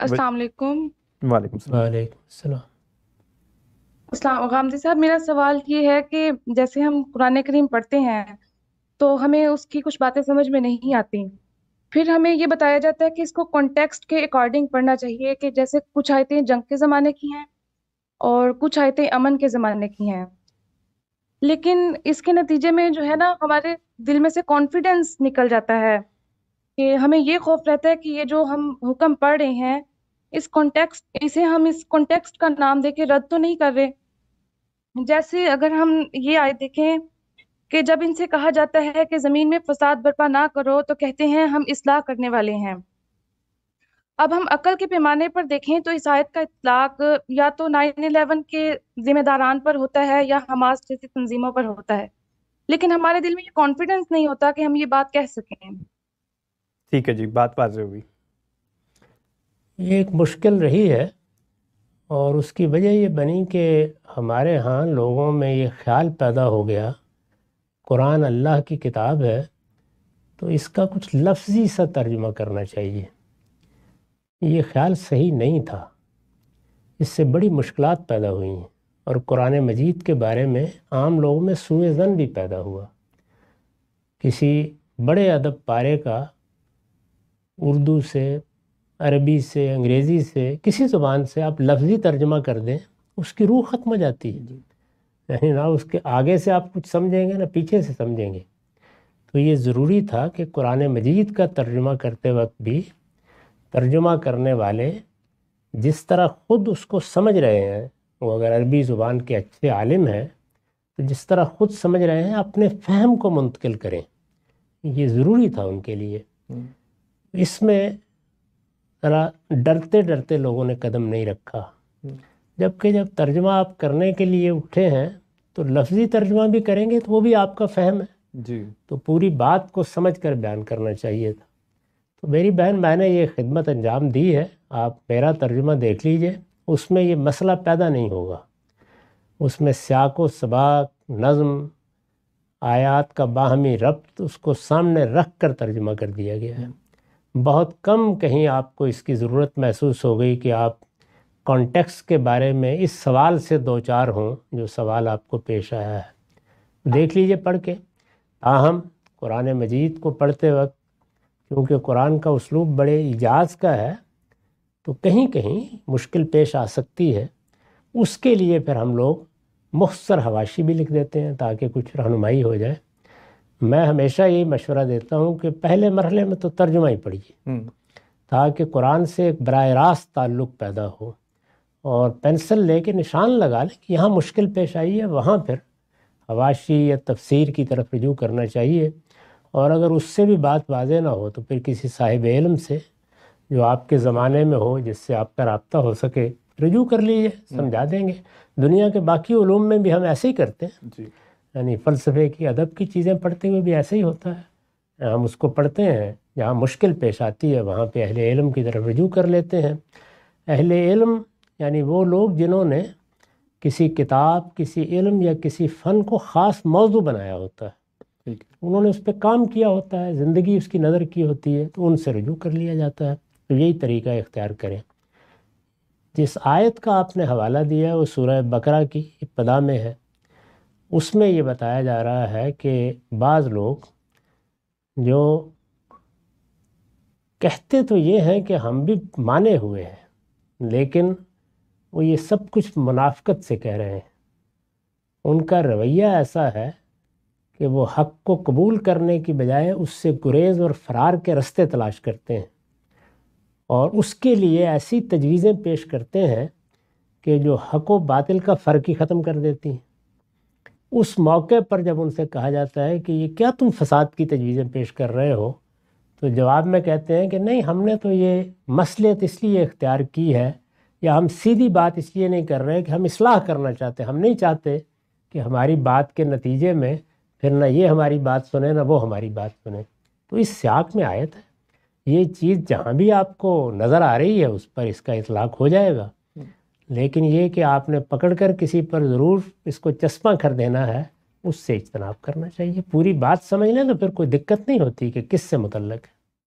السلام علیکم۔ وعلیکم السلام۔ وعلیکم السلام۔ السلام غامدی صاحب، میرا سوال یہ ہے کہ جیسے ہم قرآن کریم پڑھتے ہیں تو ہمیں اس کی کچھ باتیں سمجھ میں نہیں آتی، پھر ہمیں یہ بتایا جاتا ہے کہ اس کو کانٹیکسٹ کے اکارڈنگ پڑھنا چاہیے، کہ جیسے کچھ آیتیں جنگ کے زمانے کی ہیں اور کچھ آیتیں امن کے زمانے کی ہیں، لیکن اس کے نتیجے میں جو ہے نا ہمارے دل میں سے کانفیڈنس نکل جاتا ہے کہ ہمیں یہ خوف رہتا ہے کہ یہ جو ہم حکم پڑھ رہے ہیں ہم اس کانٹیکسٹ کا نام دے کے رد تو نہیں کر رہے۔ جیسے اگر ہم یہ آیت دیکھیں کہ جب ان سے کہا جاتا ہے کہ زمین میں فساد برپا نہ کرو تو کہتے ہیں ہم اصلاح کرنے والے ہیں۔ اب ہم عقل کے پیمانے پر دیکھیں تو اس آیت کا اطلاق یا تو 9/11 کے ذمہ داران پر ہوتا ہے یا حماس جیسی تنظیموں پر ہوتا ہے، لیکن ہمارے دل میں یہ کانفیڈنس نہیں ہوتا کہ ہم یہ بات کہہ سکیں۔ ٹھیک ہے جی، بات واضح ہوئی۔ یہ ایک مشکل رہی ہے اور اس کی وجہ یہ بنی کہ ہمارے ہاں لوگوں میں یہ خیال پیدا ہو گیا قرآن اللہ کی کتاب ہے تو اس کا کچھ لفظی سا ترجمہ کرنا چاہیے۔ یہ خیال صحیح نہیں تھا، اس سے بڑی مشکلات پیدا ہوئی ہیں اور قرآن مجید کے بارے میں عام لوگوں میں سوء ظن بھی پیدا ہوا۔ کسی بڑے ادب پارے کا اردو سے، عربی سے، انگریزی سے، کسی زبان سے آپ لفظی ترجمہ کر دیں، اس کی روح ختم ہو جاتی ہے، یعنی نہ اس کے آگے سے آپ کچھ سمجھیں گے نہ پیچھے سے سمجھیں گے۔ تو یہ ضروری تھا کہ قرآن مجید کا ترجمہ کرتے وقت بھی ترجمہ کرنے والے جس طرح خود اس کو سمجھ رہے ہیں، وہ اگر عربی زبان کے اچھے عالم ہیں تو جس طرح خود سمجھ رہے ہیں اپنے فہم کو منتقل کریں، یہ ضروری تھا ان کے لیے۔ اس میں ذرا ڈرتے ڈرتے لوگوں نے قدم نہیں رکھا، جبکہ جب ترجمہ آپ کرنے کے لیے اٹھے ہیں تو لفظی ترجمہ بھی کریں گے تو وہ بھی آپ کا فہم ہے جی، تو پوری بات کو سمجھ کر بیان کرنا چاہیے تھا۔ تو میری بہن، میں نے یہ خدمت انجام دی ہے، آپ میرا ترجمہ دیکھ لیجئے، اس میں یہ مسئلہ پیدا نہیں ہوگا۔ اس میں سیاق و سباق، نظم، آیات کا باہمی ربط، اس کو سامنے رکھ کر ترجمہ کر دیا گیا ہے۔ بہت کم کہیں آپ کو اس کی ضرورت محسوس ہو گئی کہ آپ کانٹیکس کے بارے میں اس سوال سے دو چار ہوں جو سوال آپ کو پیش آیا ہے۔ دیکھ لیجئے پڑھ کے۔ تاہم قرآن مجید کو پڑھتے وقت کیونکہ قرآن کا اسلوب بڑے اعجاز کا ہے تو کہیں کہیں مشکل پیش آ سکتی ہے، اس کے لیے پھر ہم لوگ مختصر حواشی بھی لکھ دیتے ہیں تاکہ کچھ رہنمائی ہو جائے۔ میں ہمیشہ یہی مشورہ دیتا ہوں کہ پہلے مرحلے میں تو ترجمہ ہی پڑھیے تاکہ قرآن سے ایک براہ راست تعلق پیدا ہو، اور پینسل لے کے نشان لگا لیں کہ یہاں مشکل پیش آئی ہے، وہاں پھر حواشی یا تفسیر کی طرف رجوع کرنا چاہیے۔ اور اگر اس سے بھی بات واضح نہ ہو تو پھر کسی صاحب علم سے جو آپ کے زمانے میں ہو، جس سے آپ کا رابطہ ہو سکے، رجوع کر لیجیے، سمجھا دیں گے۔ دنیا کے باقی علوم میں بھی ہم ایسے ہی کرتے ہیں، جی، یعنی فلسفے کی، ادب کی چیزیں پڑھتے ہوئے بھی ایسے ہی ہوتا ہے۔ ہم اس کو پڑھتے ہیں، جہاں مشکل پیش آتی ہے وہاں پہ اہل علم کی طرف رجوع کر لیتے ہیں۔ اہل علم یعنی وہ لوگ جنہوں نے کسی کتاب، کسی علم یا کسی فن کو خاص موضوع بنایا ہوتا ہے، انہوں نے اس پہ کام کیا ہوتا ہے، زندگی اس کی نظر کی ہوتی ہے، تو ان سے رجوع کر لیا جاتا ہے۔ تو یہی طریقہ اختیار کریں۔ جس آیت کا آپ نے حوالہ دیا ہے وہ سورہ بقرہ کی ابتدا میں ہے۔ اس میں یہ بتایا جا رہا ہے کہ بعض لوگ جو کہتے تو یہ ہیں کہ ہم بھی مانے ہوئے ہیں، لیکن وہ یہ سب کچھ منافقت سے کہہ رہے ہیں۔ ان کا رویہ ایسا ہے کہ وہ حق کو قبول کرنے کی بجائے اس سے گریز اور فرار کے رستے تلاش کرتے ہیں، اور اس کے لیے ایسی تجویزیں پیش کرتے ہیں کہ جو حق و باطل کا فرق ہی ختم کر دیتی ہیں۔ اس موقع پر جب ان سے کہا جاتا ہے کہ یہ کیا تم فساد کی تجویزیں پیش کر رہے ہو، تو جواب میں کہتے ہیں کہ نہیں، ہم نے تو یہ مصلحت اس لیے اختیار کی ہے، یا ہم سیدھی بات اس لیے نہیں کر رہے کہ ہم اصلاح کرنا چاہتے ہیں، ہم نہیں چاہتے کہ ہماری بات کے نتیجے میں پھر نہ یہ ہماری بات سنیں نہ وہ ہماری بات سنیں۔ تو اس سیاق میں آیت ہے، یہ چیز جہاں بھی آپ کو نظر آ رہی ہے اس پر اس کا اطلاق ہو جائے گا، لیکن یہ کہ آپ نے پکڑ کر کسی پر ضرور اس کو چسپاں کر دینا ہے، اس سے اجتناب کرنا چاہیے۔ پوری بات سمجھ لیں تو پھر کوئی دقت نہیں ہوتی کہ کس سے متعلق ہے۔